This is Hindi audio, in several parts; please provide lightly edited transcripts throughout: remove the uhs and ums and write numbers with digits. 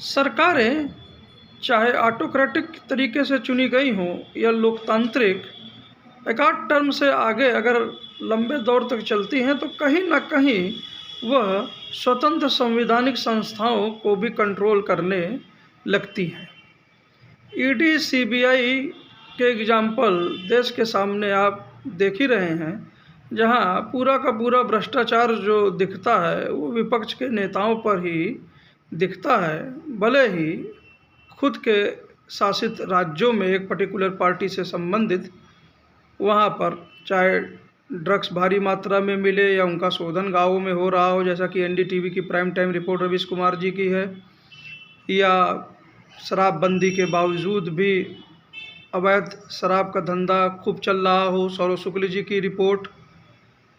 सरकारें चाहे ऑटोक्रेटिक तरीके से चुनी गई हों या लोकतांत्रिक, एकाध टर्म से आगे अगर लंबे दौर तक चलती हैं तो कहीं न कहीं वह स्वतंत्र संवैधानिक संस्थाओं को भी कंट्रोल करने लगती हैं। ईडी, सीबीआई के एग्जाम्पल देश के सामने आप देख ही रहे हैं, जहां पूरा का पूरा भ्रष्टाचार जो दिखता है वो विपक्ष के नेताओं पर ही दिखता है, भले ही खुद के शासित राज्यों में एक पर्टिकुलर पार्टी से संबंधित वहाँ पर चाहे ड्रग्स भारी मात्रा में मिले या उनका शोधन गाँवों में हो रहा हो, जैसा कि एनडीटीवी की prime time report Ravish Kumar ji की है, या शराबबंदी के बावजूद भी अवैध शराब का धंधा खूब चल रहा हो, सौरव शुक्ल जी की रिपोर्ट,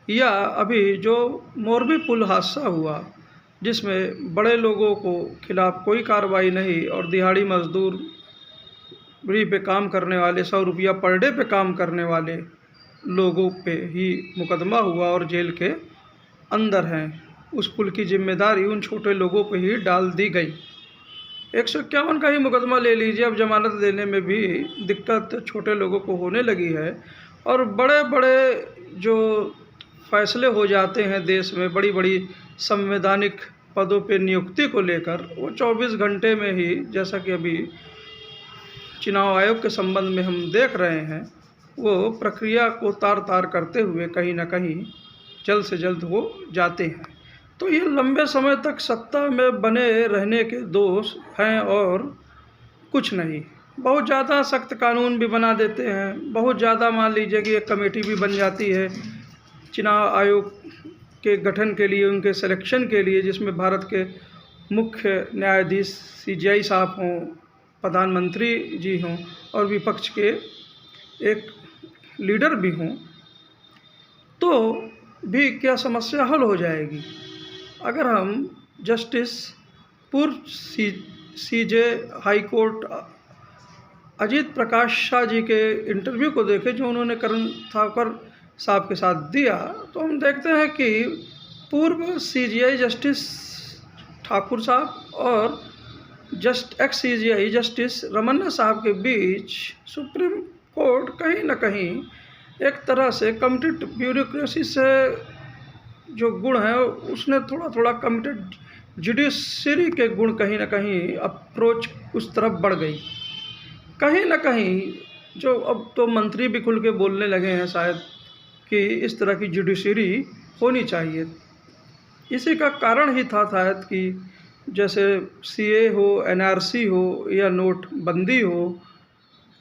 या अभी जो मोरबी पुल हादसा हुआ जिसमें बड़े लोगों को खिलाफ कोई कार्रवाई नहीं और दिहाड़ी मजदूरी पे काम करने वाले 100 रुपया पर डे पे काम करने वाले लोगों पे ही मुकदमा हुआ और जेल के अंदर हैं। उस पुल की जिम्मेदारी उन छोटे लोगों पे ही डाल दी गई। 151 का ही मुकदमा ले लीजिए, अब जमानत देने में भी दिक्कत छोटे लोगों को होने लगी है। और बड़े बड़े जो फैसले हो जाते हैं देश में, बड़ी बड़ी संवैधानिक पदों पे नियुक्ति को लेकर, वो 24 घंटे में ही, जैसा कि अभी चुनाव आयोग के संबंध में हम देख रहे हैं, वो प्रक्रिया को तार तार करते हुए कहीं ना कहीं जल्द से जल्द हो जाते हैं। तो ये लंबे समय तक सत्ता में बने रहने के दोष हैं और कुछ नहीं। बहुत ज़्यादा सख्त कानून भी बना देते हैं, बहुत ज़्यादा मान लीजिए कि एक कमेटी भी बन जाती है चुनाव आयोग के गठन के लिए, उनके सिलेक्शन के लिए, जिसमें भारत के मुख्य न्यायाधीश सीजेआई साहब हों, प्रधानमंत्री जी हों और विपक्ष के एक लीडर भी हों, तो भी क्या समस्या हल हो जाएगी? अगर हम जस्टिस पूर्व सीजे हाई कोर्ट अजीत प्रकाश शाह जी के इंटरव्यू को देखें जो उन्होंने करण थापर साहब के साथ दिया, तो हम देखते हैं कि पूर्व सीजीआई जस्टिस ठाकुर साहब और एक्स सीजीआई जस्टिस रमन्ना साहब के बीच सुप्रीम कोर्ट कहीं ना कहीं एक तरह से कमिटेड ब्यूरोक्रेसी से जो गुण है उसने थोड़ा थोड़ा कमिटेड जुडिशरी के गुण कहीं ना कहीं अप्रोच उस तरफ बढ़ गई। कहीं ना कहीं जो अब तो मंत्री भी खुल के बोलने लगे हैं शायद कि इस तरह की जुडिशरी होनी चाहिए। इसी का कारण ही था शायद कि जैसे सीए हो, एनआरसी हो या नोटबंदी हो,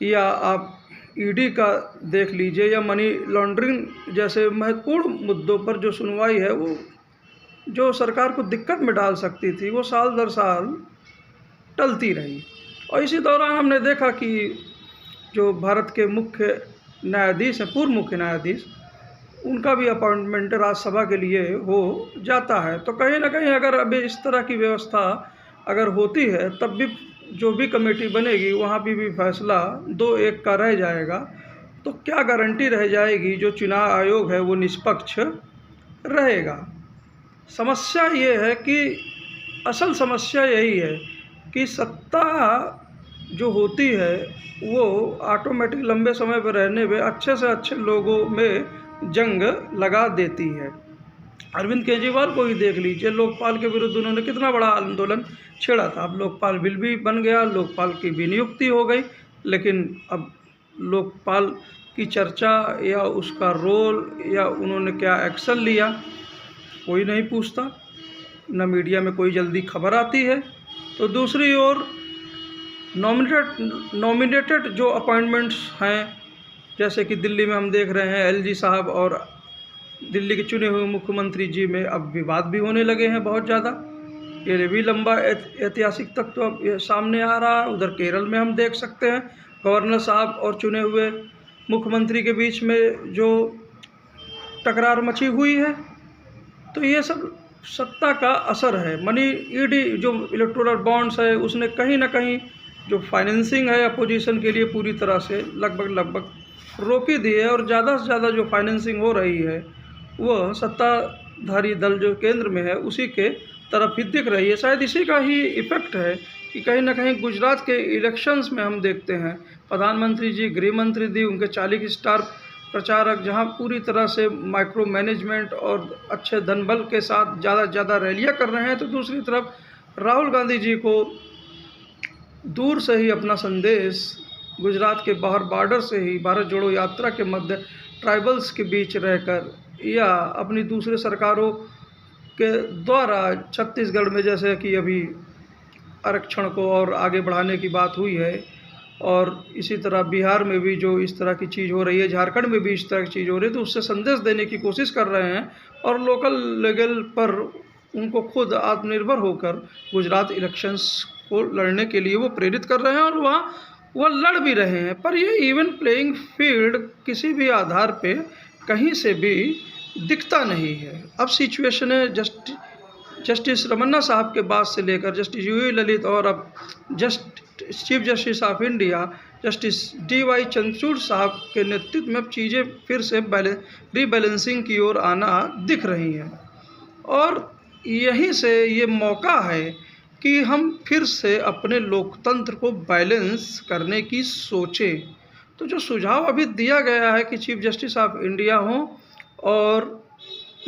या आप ईडी का देख लीजिए, या मनी लॉन्ड्रिंग जैसे महत्वपूर्ण मुद्दों पर जो सुनवाई है वो जो सरकार को दिक्कत में डाल सकती थी, वो साल दर साल टलती रही। और इसी दौरान हमने देखा कि जो भारत के मुख्य न्यायाधीश हैं, पूर्व मुख्य न्यायाधीश, उनका भी अपॉइंटमेंट राज्यसभा के लिए हो जाता है। तो कहीं ना कहीं अगर अभी इस तरह की व्यवस्था अगर होती है, तब भी जो भी कमेटी बनेगी वहाँ भी फैसला 2-1 का रह जाएगा, तो क्या गारंटी रह जाएगी जो चुनाव आयोग है वो निष्पक्ष रहेगा। समस्या ये है कि असल समस्या यही है कि सत्ता जो होती है वो ऑटोमेटिक लंबे समय पर रहने में अच्छे से अच्छे लोगों में जंग लगा देती है। अरविंद केजरीवाल को ही देख लीजिए, लोकपाल के विरुद्ध उन्होंने कितना बड़ा आंदोलन छेड़ा था। अब लोकपाल बिल भी बन गया, लोकपाल की भी नियुक्ति हो गई, लेकिन अब लोकपाल की चर्चा या उसका रोल या उन्होंने क्या एक्शन लिया कोई नहीं पूछता, न मीडिया में कोई जल्दी खबर आती है। तो दूसरी ओर नॉमिनेटेड जो अपॉइंटमेंट्स हैं, जैसे कि दिल्ली में हम देख रहे हैं एलजी साहब और दिल्ली के चुने हुए मुख्यमंत्री जी में अब विवाद भी होने लगे हैं बहुत ज़्यादा। ये भी लंबा ऐतिहासिक तक तो अब ये सामने आ रहा है। उधर केरल में हम देख सकते हैं गवर्नर साहब और चुने हुए मुख्यमंत्री के बीच में जो टकरार मची हुई है। तो ये सब सत्ता का असर है। मनी ईडी जो इलेक्टोरल बॉन्ड्स है उसने कहीं ना कहीं जो फाइनेंसिंग है अपोजिशन के लिए पूरी तरह से लगभग रोक ही दी है, और ज़्यादा से ज़्यादा जो फाइनेंसिंग हो रही है वह सत्ताधारी दल जो केंद्र में है उसी के तरफ ही दिख रही है। शायद इसी का ही इफ़ेक्ट है कि कहीं ना कहीं गुजरात के इलेक्शंस में हम देखते हैं प्रधानमंत्री जी, गृह मंत्री जी, उनके 40 स्टार प्रचारक जहां पूरी तरह से माइक्रो मैनेजमेंट और अच्छे धनबल के साथ ज़्यादा रैलियां कर रहे हैं, तो दूसरी तरफ राहुल गांधी जी को दूर से ही अपना संदेश गुजरात के बाहर बॉर्डर से ही भारत जोड़ो यात्रा के मध्य ट्राइबल्स के बीच रहकर या अपनी दूसरे सरकारों के द्वारा छत्तीसगढ़ में जैसे कि अभी आरक्षण को और आगे बढ़ाने की बात हुई है, और इसी तरह बिहार में भी जो इस तरह की चीज़ हो रही है, झारखंड में भी इस तरह की चीज़ हो रही है, तो उससे संदेश देने की कोशिश कर रहे हैं और लोकल लेवल पर उनको खुद आत्मनिर्भर होकर गुजरात इलेक्शंस को लड़ने के लिए वो प्रेरित कर रहे हैं और वहाँ वो लड़ भी रहे हैं। पर ये इवन प्लेइंग फील्ड किसी भी आधार पे कहीं से भी दिखता नहीं है। अब सिचुएशन है जस्टिस रमन्ना साहब के बाद से लेकर जस्टिस यूयू ललित और अब chief justice of India justice DY Chandrachud साहब के नेतृत्व में चीज़ें फिर से रीबैलेंसिंग की ओर आना दिख रही हैं, और यहीं से ये मौका है कि हम फिर से अपने लोकतंत्र को बैलेंस करने की सोचें। तो जो सुझाव अभी दिया गया है कि चीफ जस्टिस ऑफ इंडिया हों और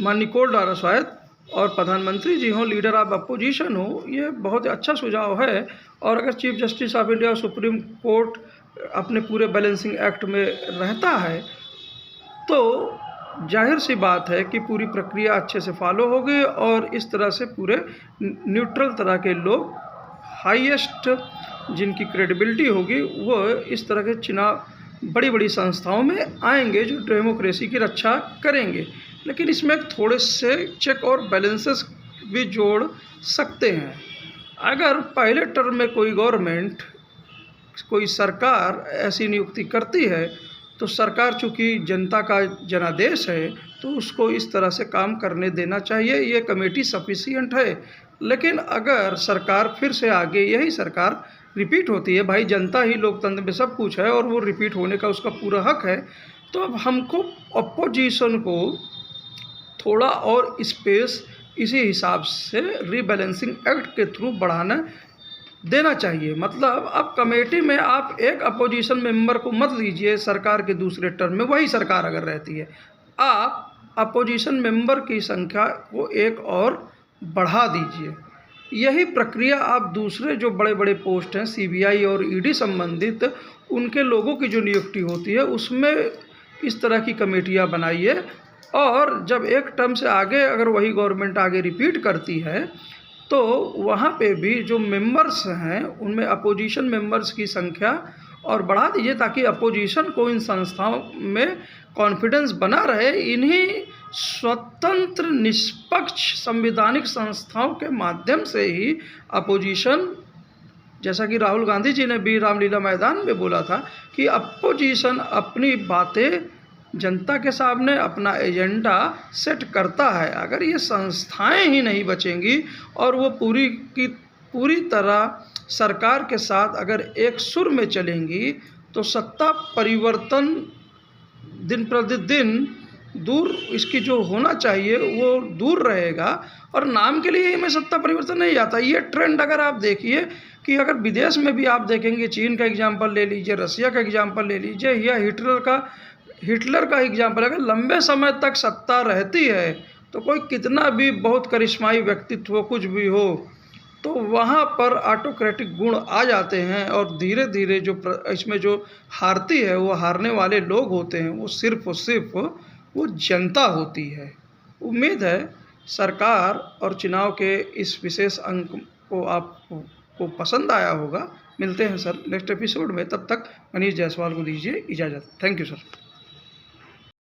माननीय कोर्ट द्वारा शायद और प्रधानमंत्री जी हों, लीडर ऑफ अपोजिशन हो, ये बहुत अच्छा सुझाव है। और अगर चीफ जस्टिस ऑफ इंडिया और सुप्रीम कोर्ट अपने पूरे बैलेंसिंग एक्ट में रहता है तो जाहिर सी बात है कि पूरी प्रक्रिया अच्छे से फॉलो होगी और इस तरह से पूरे न्यूट्रल तरह के लोग, हाईएस्ट जिनकी क्रेडिबिलिटी होगी, वो इस तरह के चुनाव बड़ी संस्थाओं में आएंगे जो डेमोक्रेसी की रक्षा करेंगे। लेकिन इसमें थोड़े से चेक और बैलेंसेस भी जोड़ सकते हैं। अगर पहले टर्म में कोई गवर्नमेंट, कोई सरकार ऐसी नियुक्ति करती है तो सरकार चूँकि जनता का जनादेश है तो उसको इस तरह से काम करने देना चाहिए, ये कमेटी सफिशिएंट है। लेकिन अगर सरकार फिर से आगे यही सरकार रिपीट होती है, भाई जनता ही लोकतंत्र में सब कुछ है और वो रिपीट होने का उसका पूरा हक है, तो अब हमको अपोजिशन को थोड़ा और स्पेस इसी हिसाब से रीबैलेंसिंग एक्ट के थ्रू बढ़ाना देना चाहिए। मतलब अब कमेटी में आप एक अपोजिशन मेंबर को मत लीजिए सरकार के दूसरे टर्म में, वही सरकार अगर रहती है, आप अपोजिशन मेंबर की संख्या को एक और बढ़ा दीजिए। यही प्रक्रिया आप दूसरे जो बड़े पोस्ट हैं CBI और ED संबंधित उनके लोगों की जो नियुक्ति होती है उसमें इस तरह की कमेटियां बनाइए, और जब एक टर्म से आगे अगर वही गवर्नमेंट आगे रिपीट करती है तो वहाँ पे भी जो मेंबर्स हैं उनमें अपोजिशन मेंबर्स की संख्या और बढ़ा दीजिए, ताकि अपोजिशन को इन संस्थाओं में कॉन्फिडेंस बना रहे। इन्हीं स्वतंत्र निष्पक्ष संवैधानिक संस्थाओं के माध्यम से ही अपोजिशन, जैसा कि राहुल गांधी जी ने भी रामलीला मैदान में बोला था कि अपोजिशन अपनी बातें जनता के सामने अपना एजेंडा सेट करता है। अगर ये संस्थाएं ही नहीं बचेंगी और वो पूरी तरह सरकार के साथ अगर एक सुर में चलेंगी तो सत्ता परिवर्तन दिन प्रतिदिन दूर, इसकी जो होना चाहिए वो दूर रहेगा। और नाम के लिए में सत्ता परिवर्तन नहीं आता। ये ट्रेंड अगर आप देखिए कि अगर विदेश में भी आप देखेंगे, चीन का एग्जाम्पल ले लीजिए, रसिया का एग्जाम्पल ले लीजिए, या हिटलर का एग्जाम्पल, अगर लंबे समय तक सत्ता रहती है तो कोई कितना भी बहुत करिश्माई व्यक्तित्व हो, कुछ भी हो, तो वहाँ पर ऑटोक्रेटिक गुण आ जाते हैं और धीरे धीरे जो इसमें जो हारती है वो हारने वाले लोग होते हैं, वो सिर्फ और सिर्फ वो जनता होती है। उम्मीद है सरकार और चुनाव के इस विशेष अंक को आपको पसंद आया होगा। मिलते हैं सर नेक्स्ट एपिसोड में, तब तक मनीष जायसवाल को दीजिए इजाज़त। Thank you sir.